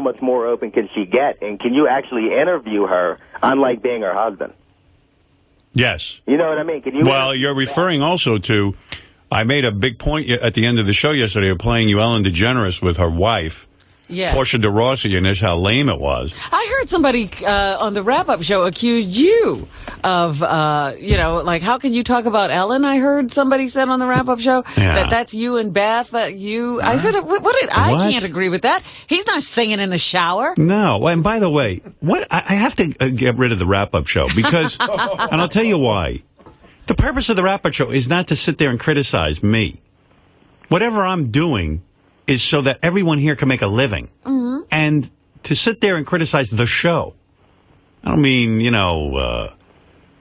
much more open can she get? And can you actually interview her, unlike being her husband? Yes. You know what I mean? Can you? Well, you're referring also to, I made a big point at the end of the show yesterday of playing you Ellen DeGeneres with her wife. Yeah. Portia de Rossi, and this how lame it was. I heard somebody on the wrap-up show accuse you of, like, how can you talk about Ellen? I heard somebody said on the wrap-up show that's you and Beth. I said, I can't agree with that. He's not singing in the shower. No, and by the way, I have to get rid of the wrap-up show because, and I'll tell you why. The purpose of the wrap-up show is not to sit there and criticize me. Whatever I'm doing is so that everyone here can make a living. Mm-hmm. And to sit there and criticize the show, I don't mean, you want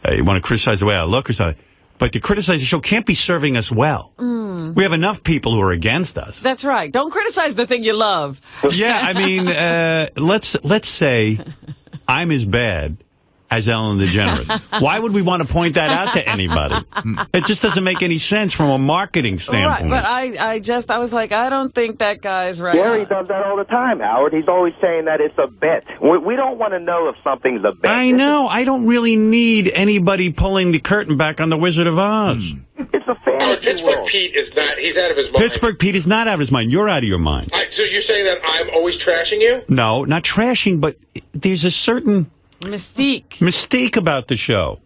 to criticize the way I look or something, but to criticize the show can't be serving us well. Mm. We have enough people who are against us. That's right. Don't criticize the thing you love. Yeah, I mean, let's say I'm as bad as Ellen DeGeneres. Why would we want to point that out to anybody? It just doesn't make any sense from a marketing standpoint. Right, but I was like, I don't think that guy's right. Gary does that all the time, Howard. He's always saying that it's a bit. We don't want to know if something's a bit. I know. I don't really need anybody pulling the curtain back on the Wizard of Oz. It's a fantasy Pittsburgh world. Pete is not, he's out of his mind. Pittsburgh Pete is not out of his mind. You're out of your mind. So you're saying that I'm always trashing you? No, not trashing, but there's a certain mystique about the show.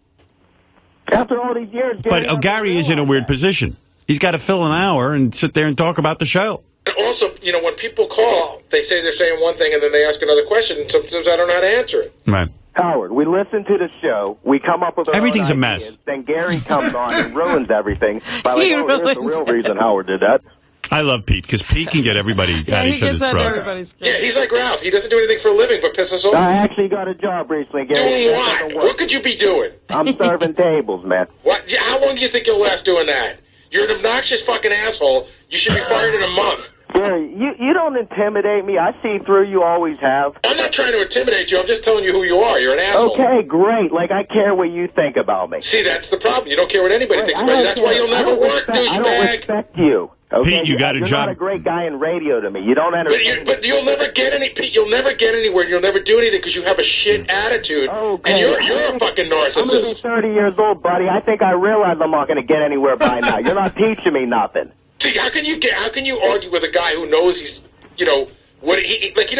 After all these years, but Gary is in a weird position. He's got to fill an hour and sit there and talk about the show. And also, when people call, they say they're saying one thing and then they ask another question, and sometimes I don't know how to answer it. Right. Howard, we listen to the show. We come up with our everything's own a ideas, mess. Then Gary comes on and ruins everything. Here's the real reason Howard did that. I love Pete, because Pete can get everybody at each other's throat. Yeah, he's like Ralph. He doesn't do anything for a living but piss us off. I actually got a job recently, Gary. Doing what? What could you be doing? I'm serving tables, man. What? How long do you think you'll last doing that? You're an obnoxious fucking asshole. You should be fired in a month. Gary, you don't intimidate me. I see through you, always have. I'm not trying to intimidate you. I'm just telling you who you are. You're an asshole. Okay, great. Like, I care what you think about me. See, that's the problem. You don't care what anybody thinks about you. That's why you'll never work, douchebag. I don't respect you. Okay? Pete, you got a job. You're not a great guy in radio to me. You don't understand. But you'll never get any, Pete. You'll never get anywhere. You'll never do anything because you have a shit attitude. Okay. And you're a fucking narcissist. I'm going to be 30 years old, buddy. I think I realize I'm not going to get anywhere by now. You're not teaching me nothing. See, how can you argue with a guy who knows he's, he doesn't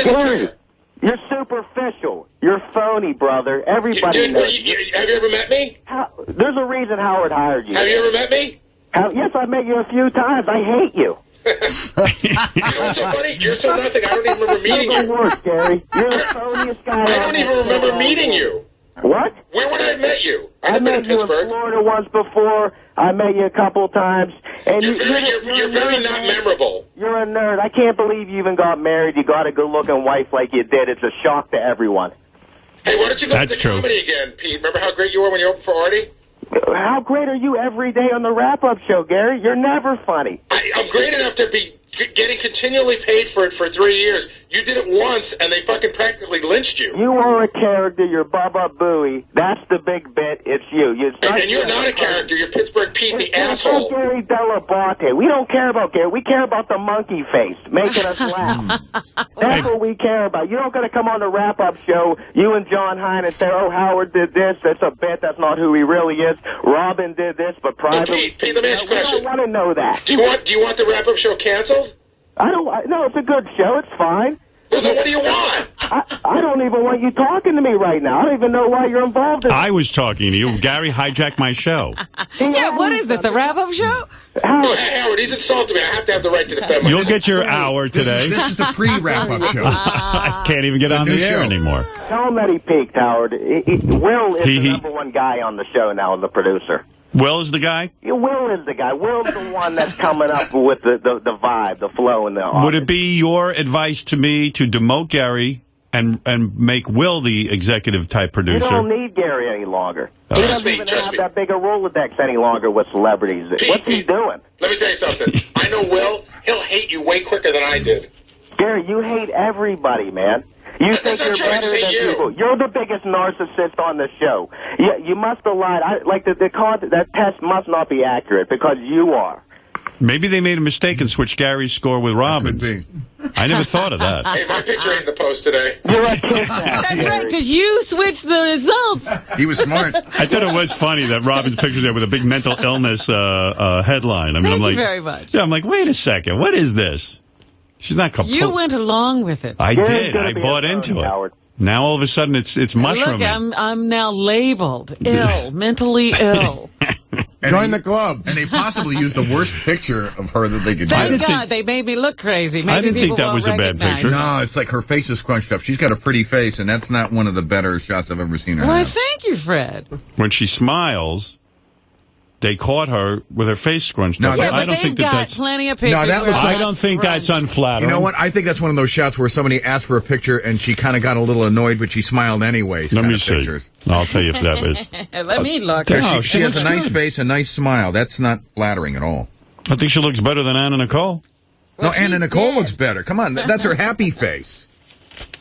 care? You're superficial. You're phony, brother. Everybody knows. Have you ever met me? There's a reason Howard hired you. Have you ever met me? Yes, I've met you a few times. I hate you. You know what's so funny? You're so nothing. I don't even remember meeting you. Work, Gary. You're the phoniest guy. I don't even remember meeting you. What? Where would I have met you? I met you in Florida once before. I met you a couple times. And you're very not memorable. You're a nerd. I can't believe you even got married. You got a good-looking wife like you did. It's a shock to everyone. Hey, why don't you go to the comedy again, Pete? Remember how great you were when you opened for Artie? How great are you every day on the wrap-up show, Gary? You're never funny. I'm great enough to be getting continually paid for it for 3 years. You did it once, and they fucking practically lynched you. You are a character. You're Bubba Booey. That's the big bit. It's you. And you're not a character. You're Pittsburgh Pete, the asshole. Gary Delabate. We don't care about Gary. We care about the monkey face making us laugh. That's what we care about. You're not going to come on the wrap-up show, you and John Hine, and say, oh, Howard did this. That's a bit. That's not who he really is. Robin did this, but privately... Pete, let me ask you a question. I don't want to know that. Do you want the wrap-up show canceled? No, it's a good show. It's fine. Well, then what do you want? I don't even want you talking to me right now. I don't even know why you're involved in I was talking to you. Gary hijacked my show. Yeah, what is it, the wrap-up show? Howard, he's insulted me. I have to have the right to defend myself. You'll get your hour today. This is the pre-wrap-up show. I can't even get on the air anymore. Tell him that he peaked, Howard. Will is the number one guy on the show now, the producer. Will is the guy? Yeah, Will is the guy. Will's the one that's coming up with the vibe, the flow, and the office. Would it be your advice to me to demote Gary and make Will the executive-type producer? You don't need Gary any longer. He doesn't even have that big a Rolodex any longer with celebrities. What's he doing? Let me tell you something. I know Will. He'll hate you way quicker than I did. Gary, you hate everybody, man. You think you're better than people. You're the biggest narcissist on the show. You must have lied. That test must not be accurate because you are. Maybe they made a mistake and switched Gary's score with Robin's. Could be. I never thought of that. Hey, my picture ain't in the post today. You're right. That's right, because you switched the results. He was smart. I thought it was funny that Robin's picture's there with a big mental illness headline. I mean, Thank I'm like, you very much. Yeah, I'm like, wait a second, what is this? She's not complete. You went along with it. I Gary's did. gonna I be bought a phony, into it. Howard. Now all of a sudden it's mushrooming. Look, I'm now labeled ill, mentally ill. Join the club. And they possibly used the worst picture of her that they could Thank do. God they made me look crazy. Maybe I didn't think people that won't was a bad recognize picture. me. No, it's like her face is scrunched up. She's got a pretty face, and that's not one of the better shots I've ever seen her Why, have. thank you, Fred. When she smiles, they caught her with her face scrunched up. No, Yeah, I but I don't they've think got that's. plenty of pictures. that where looks I'm like- I don't think that's scrunched. unflattering. You know what? I think that's one of those shots where somebody asked for a picture, and she kind of got a little annoyed, but she smiled anyways. Let kind me of see. pictures. I'll tell you if that is. Let me look. No, She she has a looks nice good. face, a nice smile. That's not flattering at all. I think she looks better than Anna Nicole. No, Anna she's Nicole dead. looks better. Come on, that's her happy face.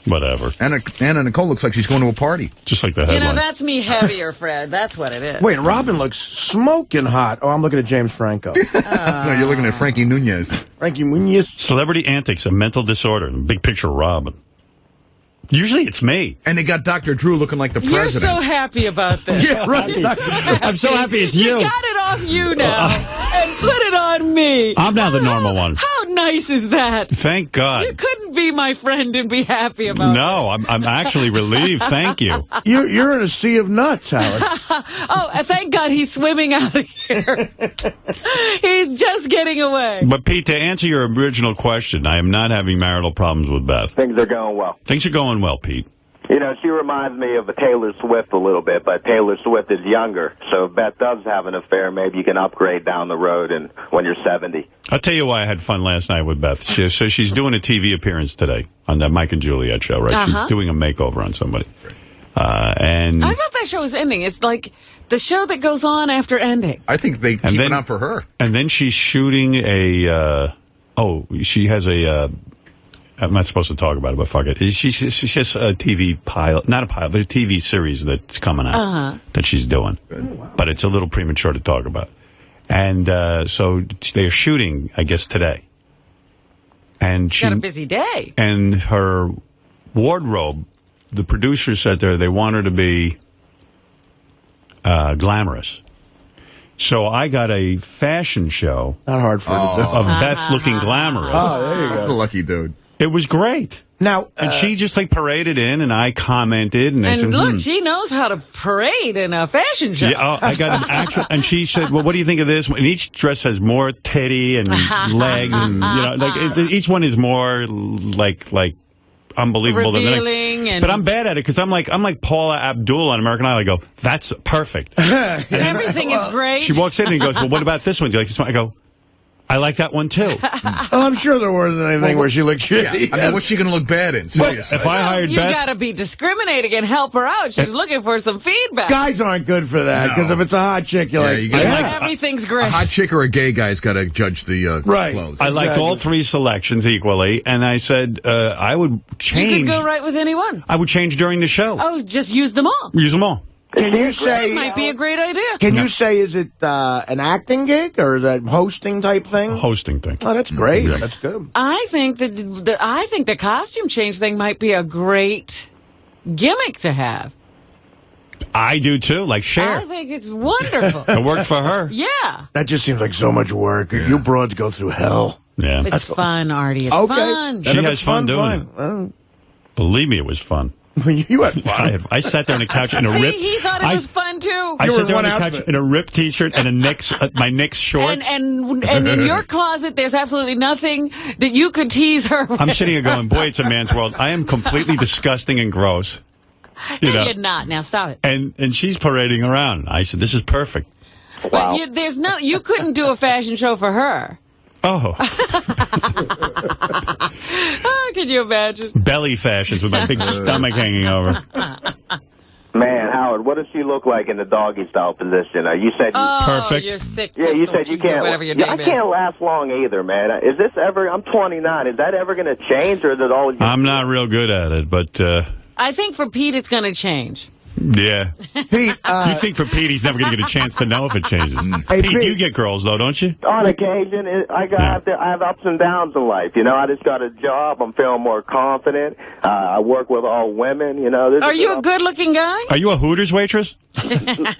Whatever. Anna Nicole looks like she's going to a party. Just like the You headline. know, that's me heavier, Fred. That's what it is. Wait, Robin looks smoking hot. Oh, I'm looking at James Franco. No, you're looking at Frankie Nunez. Frankie Muniz. Celebrity antics, a mental disorder. Big picture of Robin. Usually it's me. And they got Dr. Drew looking like the You're president. so happy about this. Yeah, right. I'm so happy it's You you. got it off you now and put it on me. I'm now the normal one. How nice is that? Thank God. You couldn't be my friend and be happy about it. No, I'm actually relieved. Thank you. You're in a sea of nuts, Howard. Oh, thank God he's swimming out of here. He's just getting away. But Pete, to answer your original question, I am not having marital problems with Beth. Things are going well. Things are going well, Pete. You know, she reminds me of a Taylor Swift a little bit, but Taylor Swift is younger. So if Beth does have an affair, maybe you can upgrade down the road and when you're 70. I'll tell you why I had fun last night with Beth. So she's doing a TV appearance today on that Mike and Juliet show, right? She's doing a makeover on somebody. And I thought that show was ending. It's like the show that goes on after ending. I think they keep it on for her. And then she's shooting she has a, I'm not supposed to talk about it, but fuck it. She has a TV pilot, not a pilot, but a TV series that's coming out that she's doing. But it's a little premature to talk about. And so they're shooting, I guess, today. And Got a busy day. And her wardrobe, the producer said to her they want her to be glamorous. So I got a fashion show Not hard for her to do. of Beth looking glamorous. Oh, there you go. Lucky dude. It was great. Now, And she just like paraded in, and I commented, and I And said, look, she knows how to parade in a fashion show. Yeah, I got an actual, and she said, "Well, what do you think of this?" And each dress has more titty and legs, and each one is more like unbelievable than the Revealing next. and- But I'm bad at it because I'm like Paula Abdul on American Idol. I go, "That's perfect." Everything is great. She walks in and goes, "Well, what about this one? Do you like this one?" I go, "I like that one too." well, I'm sure there wasn't anything where she looked shitty. I mean, what's she going to look bad in? Seriously. If I hired you Beth, got to be discriminating and help her out. She's looking for some feedback. Guys aren't good for that, because if it's a hot chick, you're like, you gotta Everything's a great. hot chick or a gay guy's got to judge the Right. clothes. I liked all three selections equally, and I said I would You change. could go right with anyone. I would change during the show. Oh, just use them all. Use them all. Can you That say, might be a great idea. can you say, is it an acting gig or is that hosting type thing? Hosting thing. Oh, that's great. Yeah. That's good. I think that the costume change thing might be a great gimmick to have. I do too, like I Cher. think it's wonderful. It worked for her. Yeah. That just seems like so much work. You broads go through hell. Yeah. It's fun, Artie. It's Okay. fun. She And if has it's fun doing it. fine. Believe me, it was fun. You had fun. I sat there on the couch in a See, ripped. he thought it was fun too. I You were sat in there on one the couch outfit. in a ripped T-shirt and a Knicks, my Knicks shorts. And in your closet, there's absolutely nothing that you could tease her with. I'm sitting here going, boy, it's a man's world. I am completely disgusting and gross. You know? You're not. Now stop it. And she's parading around. I said, this is perfect. But you couldn't do a fashion show for her. Oh, Oh, can you imagine? belly fashions with my big stomach hanging over. Man, Howard, what does she look like in the doggy style position? You said Perfect. You're sick. yeah, you Crystal. said you can't. Whatever your Yeah, name I is. can't last long either, man. Is this ever? I'm 29. Is that ever going to change, or is it always? I'm not real good at it, but I think for Pete, it's going to change. Yeah. Pete, You think for Pete, he's never going to get a chance to know if it changes. Hey, Pete, Pete. you get girls, though, don't you? On occasion, I have ups and downs in life. You know, I just got a job. I'm feeling more confident. I work with all women. You know. Are you a good-looking guy? Are you a Hooters waitress?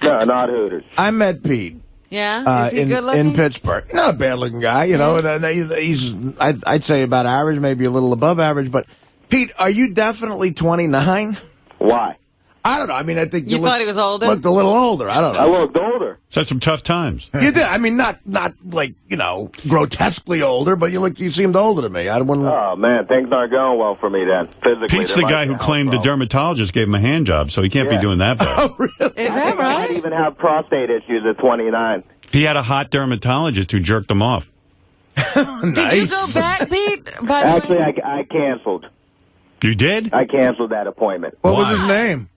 No, not Hooters. I met Pete. Yeah? Is he good-looking? In Pittsburgh. Not a bad-looking guy, you know. And he's, I'd say about average, maybe a little above average. But, Pete, are you definitely 29? Why? I don't know. I mean, I think you thought he was older? Looked a little older. I don't know. I looked older. So that's some tough times. You did. I mean, not like, you know, grotesquely older, but you seemed older to me. I wouldn't. Oh, man, things aren't going well for me then, physically. Pete's the guy who claimed the dermatologist gave him a hand job, so he can't be doing that bad. Oh, really? Is that I right? might even have prostate issues at 29. He had a hot dermatologist who jerked him off. Nice. Did you go back, Pete? By the Actually, way? I canceled. You did? I canceled that appointment. What was his name?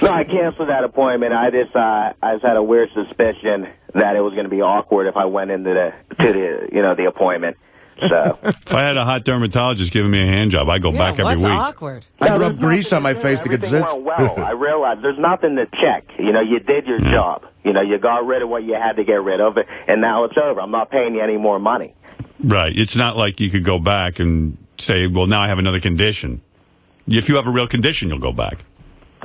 No, I canceled that appointment. I just had a weird suspicion that it was going to be awkward if I went into the appointment. So If I had a hot dermatologist giving me a hand job, I'd go back every what's week. awkward? I'd rub grease on my face to get everything zits. went well. I realized there's nothing to check. You know, you did your job. You know, you got rid of what you had to get rid of, and now it's over. I'm not paying you any more money. Right. It's not like you could go back and say, well, now I have another condition. If you have a real condition, you'll go back.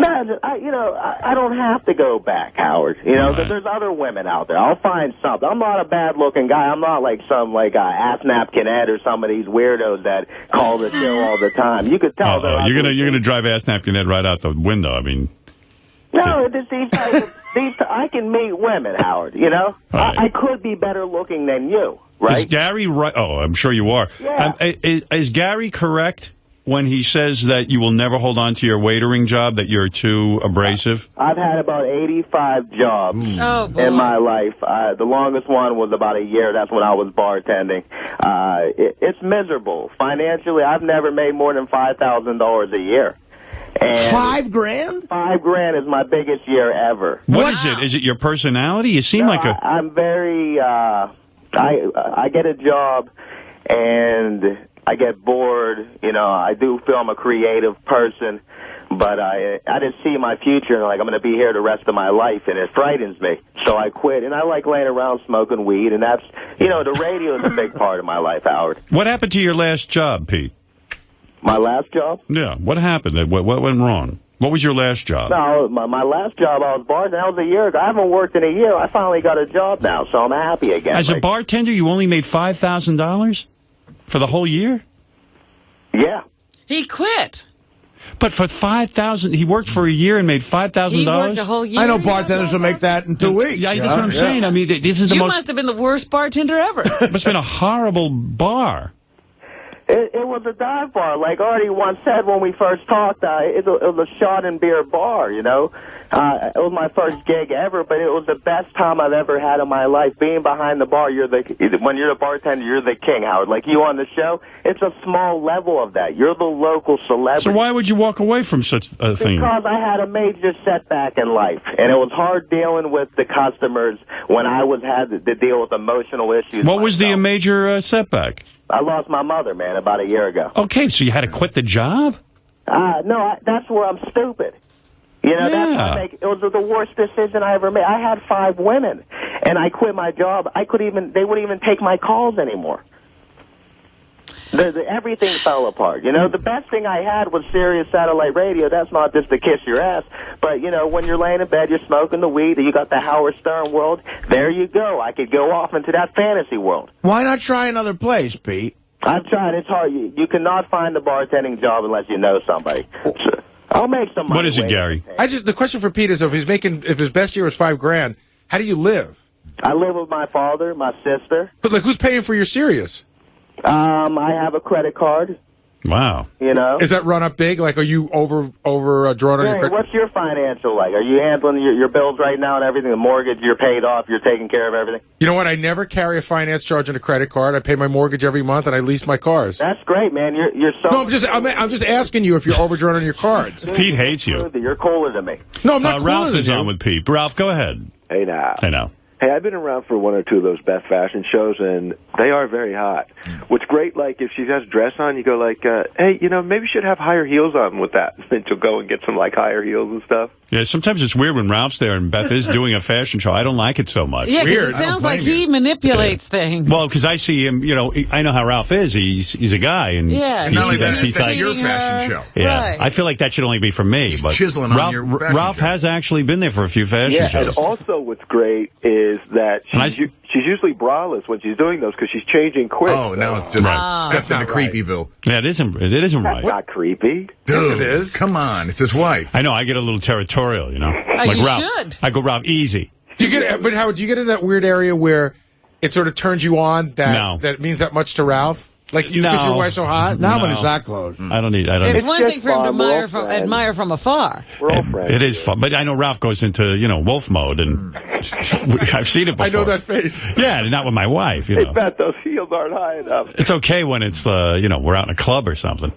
No, I don't have to go back, Howard. You know, there's other women out there. I'll find something. I'm not a bad-looking guy. I'm not like some ass napkin Ed or some of these weirdos that call the show all the time. You could tell. You're gonna drive ass napkin Ed right out the window. I mean, no, I can meet women, Howard. You know, right. I could be better looking than you, right? Is Gary right? Oh, I'm sure you are. Yeah. Is Gary correct when he says that you will never hold on to your waitering job, that you're too abrasive? I've had about 85 jobs in my life. The longest one was about a year. That's when I was bartending. It's miserable. Financially, I've never made more than $5,000 a year. And $5 grand? $5 grand is my biggest year ever. What is it? Is it your personality? You seem like a... I'm very... I get a job, and I get bored. You know, I do feel I'm a creative person, but I just see my future, and like I'm going to be here the rest of my life, and it frightens me. So I quit, and I like laying around smoking weed, and that's, the radio is a big part of my life, Howard. What happened to your last job, Pete? My last job? Yeah, what happened? What went wrong? What was your last job? No, my last job, I was bartending. That was a year ago. I haven't worked in a year. I finally got a job now, so I'm happy again. As a bartender, you only made $5,000 for the whole year? Yeah. He quit. But for $5,000, he worked for a year and made $5,000? He worked a whole year. I know bartenders will make that in 2 weeks. Yeah, that's what I'm saying. I mean, this is the You most... must have been the worst bartender ever. It must have been a horrible bar. It was a dive bar. Like Artie once said when we first talked, it was a shot and beer bar, It was my first gig ever, but it was the best time I've ever had in my life. Being behind the bar, when you're the bartender, you're the king, Howard. Like you on the show, it's a small level of that. You're the local celebrity. So why would you walk away from such a thing? Because I had a major setback in life, and it was hard dealing with the customers when I had to deal with emotional issues. What was the major setback? I lost my mother, man, about a year ago. Okay, so you had to quit the job? No, that's where I'm stupid. It was the worst decision I ever made. I had 5 women, and I quit my job. They wouldn't even take my calls anymore. Everything fell apart. The best thing I had was Sirius Satellite Radio. That's not just to kiss your ass, but, when you're laying in bed, you're smoking the weed, you got the Howard Stern world, there you go. I could go off into that fantasy world. Why not try another place, Pete? I've tried. It's hard. You cannot find a bartending job unless you know somebody. So, I'll make some money. What is it, Gary? The question for Pete is, if his best year was $5 grand, how do you live? I live with my father, my sister. But who's paying for your Sirius? I have a credit card. Wow. Is that run up big? Like, are you over drawn on your credit? What's your financial like? Are you handling your bills right now and everything? The mortgage, you're paid off, you're taking care of everything? You know what? I never carry a finance charge on a credit card. I pay my mortgage every month, and I lease my cars. That's great, man. You're so... No, I'm just asking you if you're overdrawn on your cards. Pete hates you. You're cooler than me. No, I'm not cooler Ralph than is you. on with Pete. Ralph, go ahead. Hey, now. I know. Hey, I've been around for one or two of those Best Fashion shows, and They are very hot. What's great, like, if she has a dress on, you go like, hey, you know, maybe you should have higher heels on with that. Then she'll go and get some, like, higher heels and stuff. Yeah, sometimes it's weird when Ralph's there and Beth is doing a fashion show. I don't like it so much. Yeah, because it sounds like he manipulates things. Well, because I see him, you know, I know how Ralph is. He's a guy. And And not only that, he's that's like, your fashion show. Yeah, Right. I feel like that should only be for me. But chiseling on your fashion Ralph show. has actually been there for a few fashion shows. And also what's great is that she's usually braless when she's doing those because she's changing quick. Oh, now it's just steps into Creepyville. Yeah, it isn't right. That's not creepy. Dude, yes, it is. Come on, it's his wife. I know, I get a little territorial, you know. Oh, you Ralph, should. I go, Ralph, easy. Do you get, but Howard, do you get in that weird area where it sort of turns you on that it means that much to Ralph? Like, because your wife's so hot? Not when it's that close. I don't need. It's one thing for him to admire from afar. We're all friends. It is fun, but I know Ralph goes into wolf mode, and I've seen it before. I know that face. Yeah, not with my wife. You know, Bet those heels aren't high enough. it's okay when it's we're out in a club or something.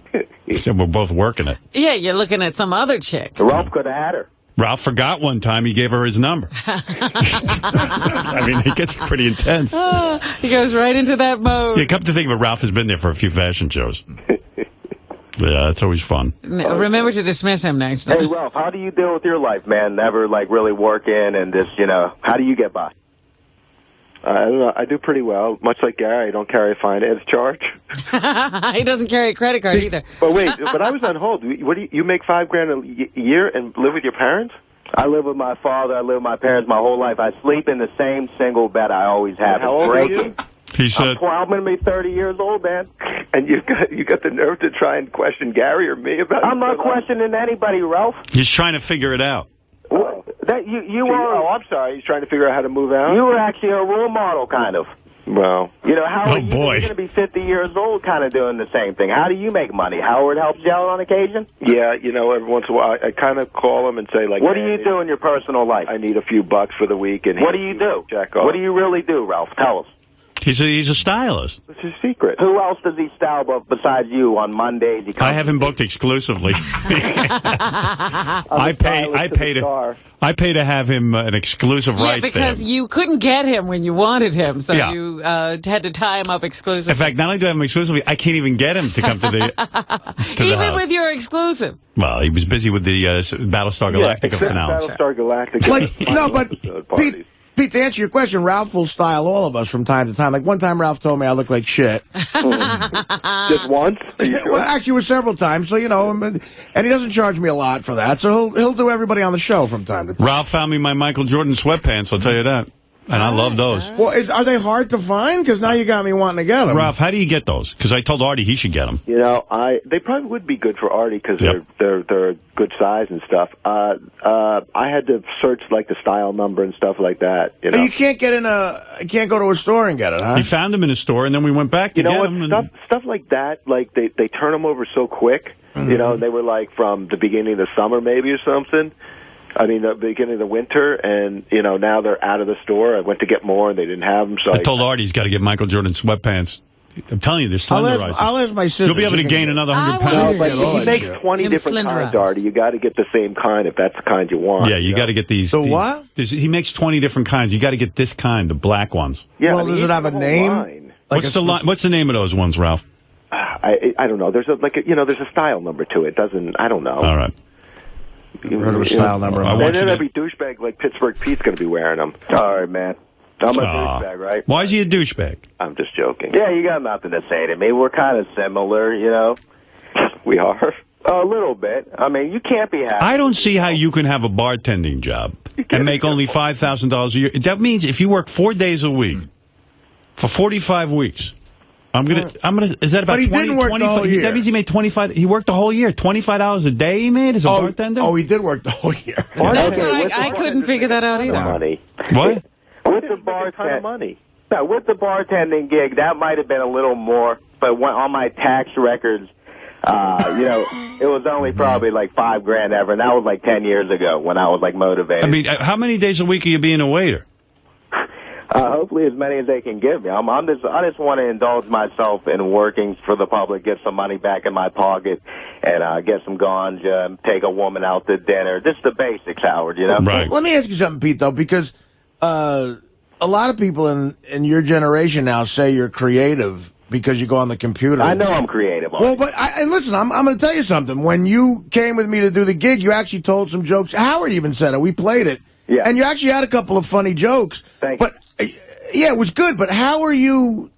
We're both working it. Yeah, you're looking at some other chick. Ralph could have had her. Ralph forgot one time he gave her his number. I mean, it gets pretty intense. He goes right into that mode. Yeah, come to think of it, Ralph has been there for a few fashion shows. Yeah, it's always fun. Remember to dismiss him next Hey, time. Ralph, how do you deal with your life, man? Never, like, really working and just, how do you get by? I don't know. I do pretty well. Much like Gary, I don't carry a finance charge. He doesn't carry a credit card either. But wait, but I was on hold. What do you make $5,000 a year and live with your parents? I live with my father. I live with my parents my whole life. I sleep in the same single bed I always have. How old are you? He said, I'm going to be 30 years old, man. And you got the nerve to try and question Gary or me about it? I'm not questioning anybody, Ralph. he's trying to figure it out. That you were. Oh, I'm sorry. He's trying to figure out how to move out. You were actually a role model, kind of. Well, how are you going to be 50 years old, kind of doing the same thing? How do you make money? Howard helps you out on occasion. Yeah, every once in a while, I kind of call him and say, like, what do you do in your personal life? I need a few bucks for the week, and what do you do? Check off. What do you really do, Ralph? Tell us. He's a stylist. What's his secret? Who else does he style besides you on Mondays? I have him booked exclusively. I pay to have him an exclusive rights. Yeah, because you couldn't get him when you wanted him, so you had to tie him up exclusively. In fact, not only do I have him exclusively, I can't even get him to come to the even with your exclusive. Well, he was busy with the Battlestar Galactica finale. Battlestar Galactica. Pete, to answer your question, Ralph will style all of us from time to time. Like one time, Ralph told me I look like shit. Just once? Well, actually, it was several times. So and he doesn't charge me a lot for that. So he'll do everybody on the show from time to time. Ralph found me my Michael Jordan sweatpants. I'll tell you that. And I love those. Well, are they hard to find? Because now you got me wanting to get them. Ralph, how do you get those? Because I told Artie he should get them. They probably would be good for Artie because they're good size and stuff. I had to search like the style number and stuff like that. You can't can't go to a store and get it, huh? He found them in a store, and then we went back to get them. Stuff like that, like they turn them over so quick. Mm-hmm. They were like from the beginning of the summer maybe or something. I mean, the beginning of the winter, and, now they're out of the store. I went to get more, and they didn't have them. So I told Artie he's got to get Michael Jordan sweatpants. I'm telling you, they're slenderizers. I'll ask my sister. You'll be able to gain another 100 pounds. No, but he makes 20 different kinds, Artie. You got to get the same kind if that's the kind you want. Yeah, you got to get these. What? He makes 20 different kinds. You got to get this kind, the black ones. Yeah, well, does it have a name? What's the name of those ones, Ralph? I don't know. There's there's a style number to it. I don't know. All right. Heard of a style number. And then every douchebag like Pittsburgh Pete's going to be wearing them. All right, man. I'm a douchebag, right? Why is he a douchebag? I'm just joking. Yeah, you got nothing to say to me. We're kind of similar, We are. A little bit. I mean, you can't be happy. I don't see how you can have a bartending job and make only $5,000 a year. That means if you work 4 days a week for 45 weeks. Is that about 20? But he didn't work the whole year. That means he made 25. He worked the whole year. $25 a day he made as a bartender? Oh, he did work the whole year. That's what I couldn't figure that out either. Money. What? With the bartending gig, that might have been a little more, but on my tax records, it was only probably like $5,000 ever, and that was like 10 years ago when I was like motivated. I mean, how many days a week are you being a waiter? Hopefully as many as they can give me. I just want to indulge myself in working for the public, get some money back in my pocket, and get some ganja, and take a woman out to dinner. Just the basics, Howard, Right. Let me ask you something, Pete, though, because a a lot of people in your generation now say you're creative because you go on the computer. I know I'm creative. Well, but and listen, I'm going to tell you something. When you came with me to do the gig, you actually told some jokes. Howard even said it. We played it. Yeah. And you actually had a couple of funny jokes. Thank you. But, yeah, it was good. But how are you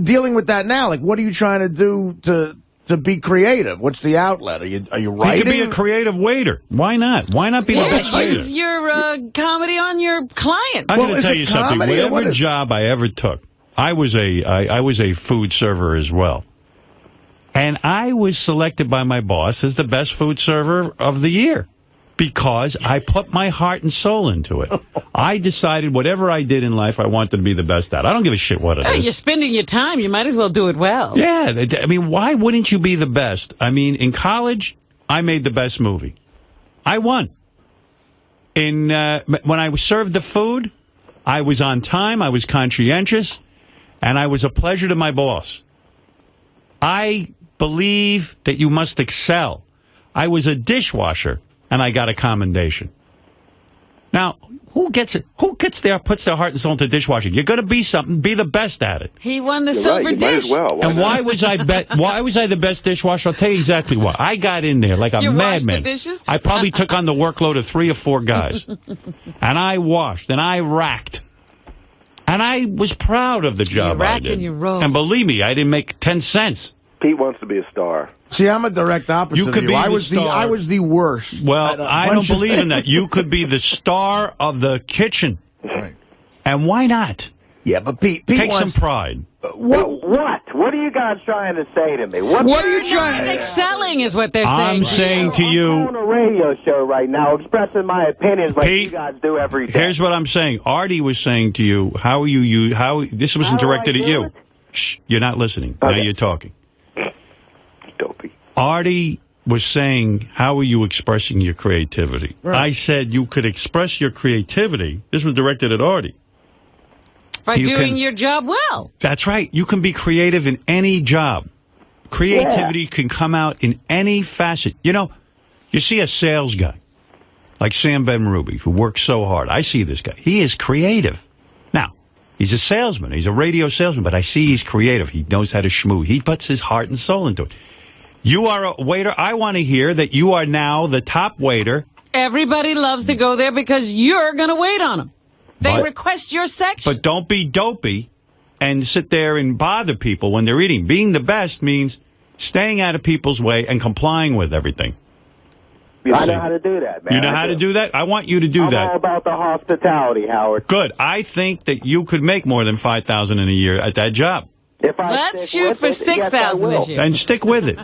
dealing with that now? Like, what are you trying to do to be creative? What's the outlet? Are you writing? You could be a creative waiter. Why not? Why not be the best waiter? Use your comedy on your clients. I'm going to tell you something. Whatever job I ever took, I was a food server as well. And I was selected by my boss as the best food server of the year because I put my heart and soul into it. I decided whatever I did in life, I wanted to be the best at. I don't give a shit what it is. You're spending your time. You might as well do it well. Yeah. I mean, why wouldn't you be the best? I mean, in college, I made the best movie. I won. When I served the food, I was on time, I was conscientious, and I was a pleasure to my boss. I believe that you must excel. I was a dishwasher, and I got a commendation. Now, who gets it? Who gets there, puts their heart and soul into dishwashing? You're going to be something. Be the best at it. He won the silver dish. Might as well. Why was I the best dishwasher? I'll tell you exactly why. I got in there like a madman. I probably took on the workload of 3 or 4 guys. And I washed, and I racked. And I was proud of the job I did. And you rolled. And believe me, I didn't make 10 cents. Pete wants to be a star. See, I'm a direct opposite You could of you. be I the was star. I was the worst. Well, I don't believe in that. You could be the star of the kitchen. Right. And why not? Yeah, but Pete Take some pride. What? What are you guys trying to say to me? What are you trying to excelling is what they're saying. I'm saying to you. I'm on a radio show right now expressing my opinions like Pete, you guys do every day. Here's what I'm saying. Artie was saying to you, this wasn't directed at you. Shh, you're not listening. Okay. Now you're talking. Dopey. Artie was saying, how are you expressing your creativity? Right. I said you could express your creativity. This was directed at Artie. By doing your job well. That's right. You can be creative in any job. Creativity can come out in any facet. You know, you see a sales guy like Sam Ben-Ruby who works so hard. I see this guy. He is creative. Now, he's a salesman. He's a radio salesman, but I see he's creative. He knows how to schmoo. He puts his heart and soul into it. You are a waiter. I want to hear that you are now the top waiter. Everybody loves to go there because you're going to wait on them. They request your section. But don't be dopey and sit there and bother people when they're eating. Being the best means staying out of people's way and complying with everything. I know how to do that, man. You know how to do that? I want you to do that. I'm all about the hospitality, Howard. Good. I think that you could make more than $5,000 in a year at that job. Let's shoot for $6,000 this year. And stick with it.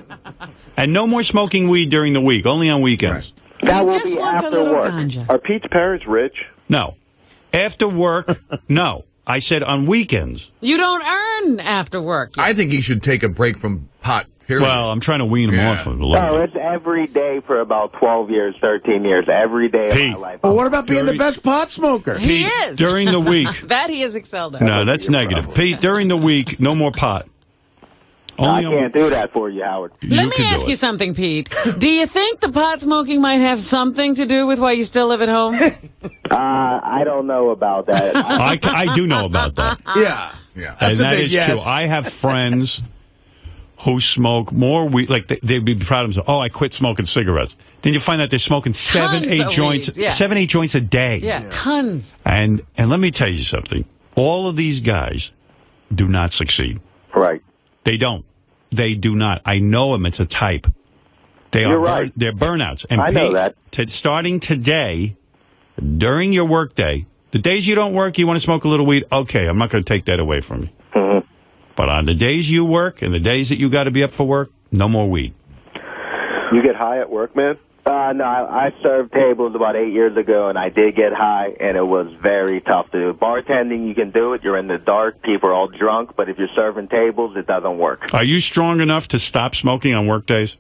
And no more smoking weed during the week, only on weekends. Right. That will just be wants after a little work. ganja. Are Pete's parents rich? No. After work, no. I said on weekends. You don't earn after work. I think he should take a break from pot, period. Well, I'm trying to wean him off a little bit. No, it's every day for about 12 years, 13 years, every day of my life. Well, what about being the best pot smoker? He is. During the week. That he has excelled at. No, that's negative. Problem. Pete, during the week, no more pot. I can't do that for you, Howard. Let me ask you something, Pete. Do you think the pot smoking might have something to do with why you still live at home? I don't know about that. I do know about that. Yeah. And that is true. I have friends who smoke more weed. Like, they'd be proud of themselves. Oh, I quit smoking cigarettes. Then you find out they're smoking 7-8 joints, 7-8 joints a day. Yeah, tons. And let me tell you something. All of these guys do not succeed. Right. They don't. They do not. I know them. It's a type. You're right. They're burnouts. And I know that. Starting today, during your work day, the days you don't work, you want to smoke a little weed, okay, I'm not going to take that away from you. Mm-hmm. But on the days you work and the days that you got to be up for work, no more weed. You get high at work, man? No, I served tables about 8 years ago, and I did get high, and it was very tough to do. Bartending, you can do it. You're in the dark. People are all drunk. But if you're serving tables, it doesn't work. Are you strong enough to stop smoking on work days?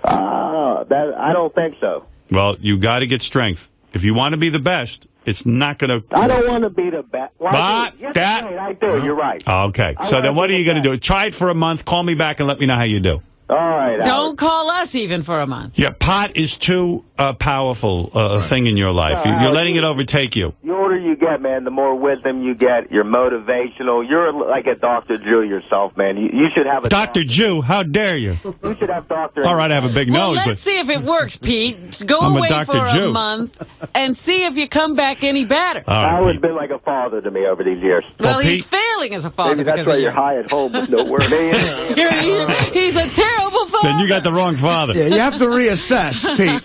I don't think so. Well, you got to get strength. If you want to be the best, it's not going to... I don't want to be the best. Well, I do. You're right. Okay. So then what are you going to do? Try it for a month. Call me back and let me know how you do. All right. Don't call us even for a month. Yeah, pot is too powerful thing in your life. You're letting it overtake you. The older you get, man, the more wisdom you get. You're motivational. You're like a Dr. Drew yourself, man. You should have a Dr. Jew. How dare you? You should have Dr. All right, I have a big nose. Let's see if it works, Pete. Go I'm away a Dr. for Jew. a month and see if you come back any better. Howard's been like a father to me over these years. Well, he's failing as a father. Maybe that's why you're high at home with no work. He's a terrible father. Then you got the wrong father. Yeah, you have to reassess, Pete.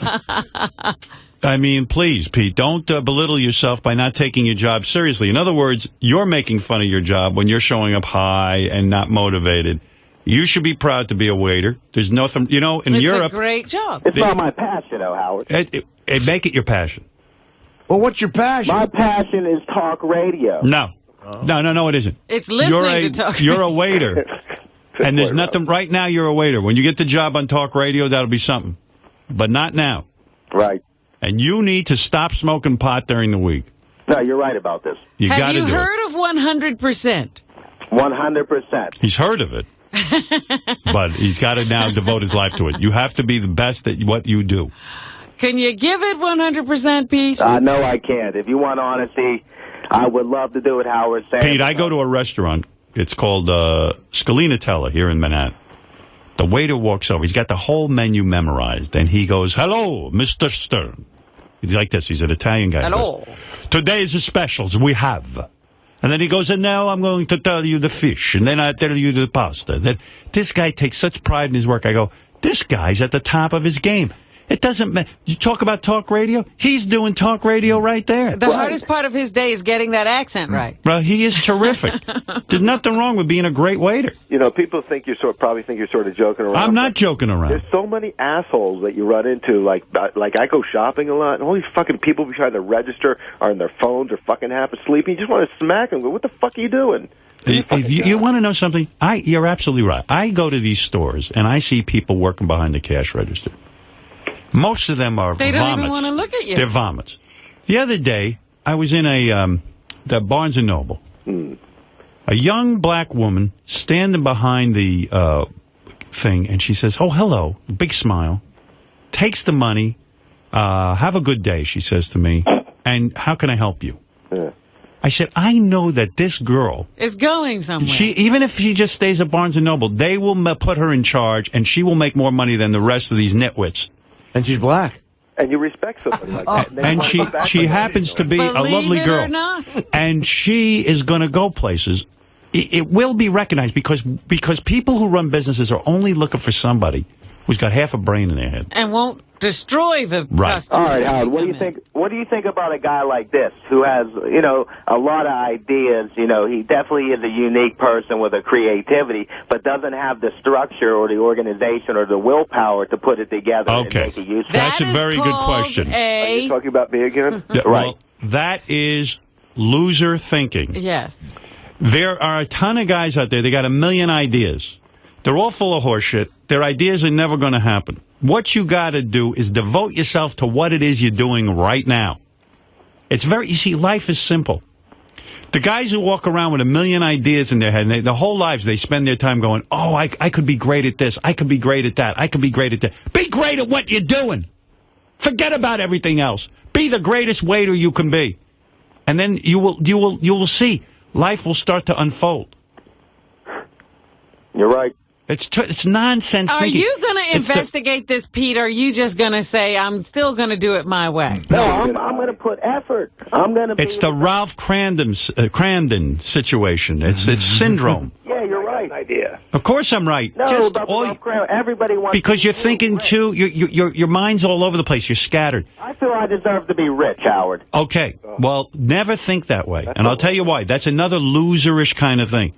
I mean, please, Pete, don't belittle yourself by not taking your job seriously. In other words, you're making fun of your job when you're showing up high and not motivated. You should be proud to be a waiter. There's nothing, in Europe. It's a great job. It's not my passion, though, Howard. Make it your passion. Well, what's your passion? My passion is talk radio. No. No, it isn't. It's listening to talk You're a waiter. And there's nothing, right now you're a waiter. When you get the job on talk radio, that'll be something. But not now. Right. And you need to stop smoking pot during the week. No, you're right about this. Have you heard of 100%? 100%. He's heard of it. But he's got to now devote his life to it. You have to be the best at what you do. Can you give it 100%, Pete? No, I can't. If you want honesty, I would love to do it, Howard. Pete, I go to a restaurant. It's called Scalinatella here in Manhattan. The waiter walks over. He's got the whole menu memorized. And he goes, "Hello, Mr. Stern." He's like this. He's an Italian guy. Hello. Today's specials we have. And then he goes, "And now I'm going to tell you the fish. And then I tell you the pasta." Then this guy takes such pride in his work. I go, this guy's at the top of his game. It doesn't matter. You talk about talk radio? He's doing talk radio right there. The hardest part of his day is getting that accent right. Well, he is terrific. There's nothing wrong with being a great waiter. People probably think you're sort of joking around. I'm not joking around. There's so many assholes that you run into. Like I go shopping a lot, and all these fucking people trying to register are on their phones or fucking half asleep. You just want to smack them. Go, what the fuck are you doing? If you want to know something, you're absolutely right. I go to these stores, and I see people working behind the cash register. Most of them are They vomits. don't even want to look at you. They're vomits. The other day, I was in the Barnes & Noble. A young black woman standing behind the thing, and she says, "Oh, hello," big smile, takes the money, "Have a good day," she says to me, "and how can I help you?" I said, I know that this girl is going somewhere. Even if she just stays at Barnes & Noble, they will put her in charge, and she will make more money than the rest of these nitwits. And she's black. And you respect somebody like that. And she happens to be a lovely girl. Or not. And she is going to go places. It will be recognized because people who run businesses are only looking for somebody who's got half a brain in their head. And won't destroy the customer. All right, Howard, what do you think about a guy like this who has, a lot of ideas? He definitely is a unique person with a creativity, but doesn't have the structure or the organization or the willpower to put it together and make it useful. That's a very good question. Are you talking about me again? Right. Well, that is loser thinking. Yes. There are a ton of guys out there. They got a million ideas. They're all full of horseshit. Their ideas are never going to happen. What you got to do is devote yourself to what it is you're doing right now. You see, life is simple. The guys who walk around with a million ideas in their head, and their whole lives, they spend their time going, "Oh, I could be great at this. I could be great at that. I could be great at that." Be great at what you're doing. Forget about everything else. Be the greatest waiter you can be. And then you will see life will start to unfold. You're right. It's nonsense. Are you going to investigate this, Pete, or are you just going to say, I'm still going to do it my way? No, I'm going to put effort. I'm going to. It's the Ralph Crandon situation. It's syndrome. Yeah, you're right. Idea. Of course I'm right. No, everybody wants. Because you're thinking too. Your mind's all over the place. You're scattered. I feel I deserve to be rich, Howard. Okay. Well, never think that way, and I'll tell you why. That's another loserish kind of thing.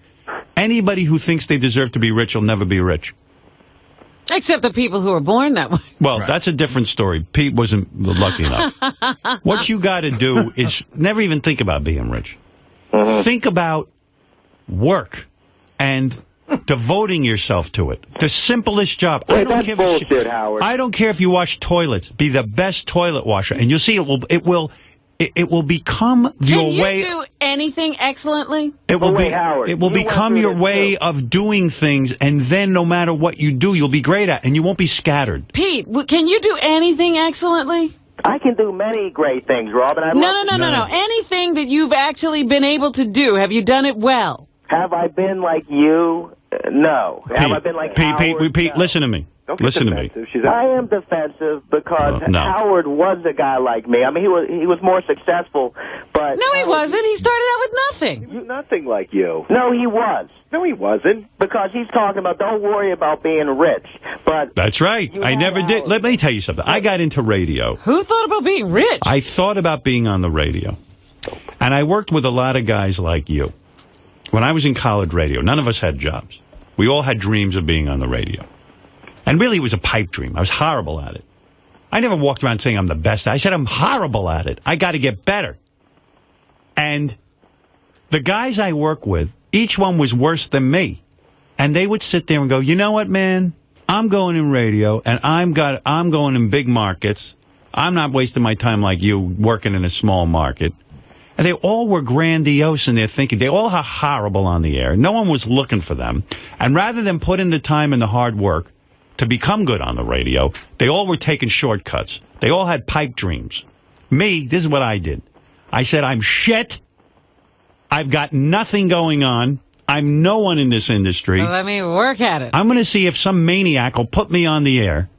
Anybody who thinks they deserve to be rich will never be rich. Except the people who are born that way. Well, that's a different story. Pete wasn't lucky enough. What you got to do is never even think about being rich. Think about work and devoting yourself to it. The simplest job. Wait, that's bullshit, Howard. I don't care if you wash toilets. Be the best toilet washer, and you'll see it it will become your way. Can you do anything excellently? It will become your way of doing things, and then no matter what you do, you'll be great at, and you won't be scattered. Pete, can you do anything excellently? I can do many great things, Rob. And No. Anything that you've actually been able to do, have you done it well? Have I been like you? No. Pete, have I been like Howard? Pete, listen to me. Listen to me. I am defensive because Howard was a guy like me. I mean, he was more successful, but... No, he wasn't. He started out with nothing. Nothing like you. No, he was. No, he wasn't. Because he's talking about don't worry about being rich. But that's right. I never did. Let me tell you something. I got into radio. Who thought about being rich? I thought about being on the radio. And I worked with a lot of guys like you. When I was in college radio, none of us had jobs. We all had dreams of being on the radio. And really, it was a pipe dream. I was horrible at it. I never walked around saying I'm the best. I said I'm horrible at it. I got to get better. And the guys I work with, each one was worse than me. And they would sit there and go, you know what, man? I'm going in radio, and I'm going in big markets. I'm not wasting my time like you working in a small market. And they all were grandiose in their thinking. They all are horrible on the air. No one was looking for them. And rather than put in the time and the hard work to become good on the radio, they all were taking shortcuts. They all had pipe dreams. Me, this is what I did. I said, I'm shit. I've got nothing going on. I'm no one in this industry. Well, let me work at it. I'm going to see if some maniac will put me on the air,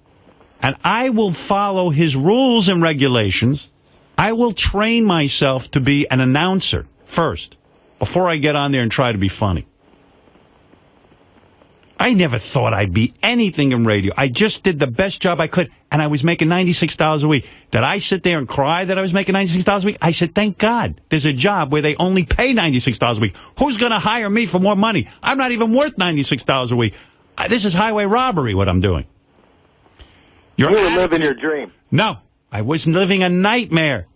and I will follow his rules and regulations. I will train myself to be an announcer first, before I get on there and try to be funny. I never thought I'd be anything in radio. I just did the best job I could, and I was making $96 a week. Did I sit there and cry that I was making $96 a week? I said, thank God there's a job where they only pay $96 a week. Who's going to hire me for more money? I'm not even worth $96 a week. This is highway robbery, what I'm doing. You were living your dream. No, I was living a nightmare.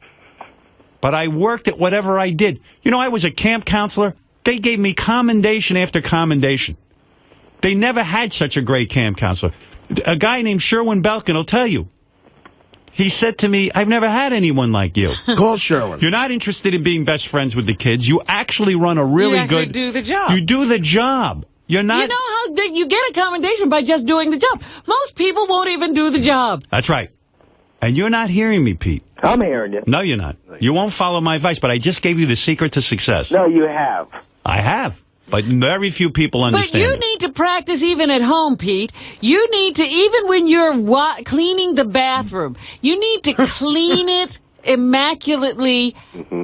But I worked at whatever I did. You know, I was a camp counselor. They gave me commendation after commendation. They never had such a great camp counselor. A guy named Sherwin Belkin will tell you. He said to me, I've never had anyone like you. Call Sherwin. You're not interested in being best friends with the kids. You actually run a really good... You do the job. You do the job. You're not... You know how you get a commendation by just doing the job. Most people won't even do the job. That's right. And you're not hearing me, Pete. I'm hearing you. No, you're not. You won't follow my advice, but I just gave you the secret to success. No, you have. I have. But very few people understand. But you need to practice even at home, Pete. You need to, even when you're cleaning the bathroom, you need to clean it immaculately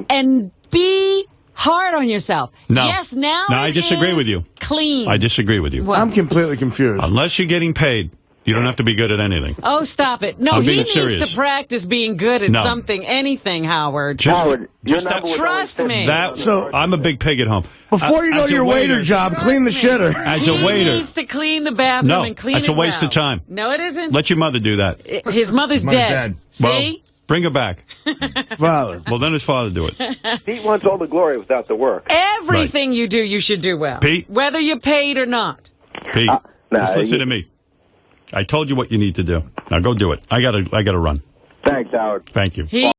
and be hard on yourself. No. Yes, now I disagree with you. Clean. I disagree with you. What? I'm completely confused. Unless you're getting paid, you don't have to be good at anything. Oh, stop it. No, he needs to practice being good at something, anything, Howard. Howard, trust me. So I'm a big pig at home. Before you go to your waiter job, clean the shitter. As a waiter. He needs to clean the bathroom and clean it that's a waste of time. No, it isn't. Let your mother do that. His mother's dead. See? Well, bring her back. Well, then his father do it. Pete wants all the glory without the work. Everything you do, you should do well. Pete? Whether you're paid or not. Pete, just listen to me. I told you what you need to do. Now go do it. I gotta run. Thanks, Howard. Thank you.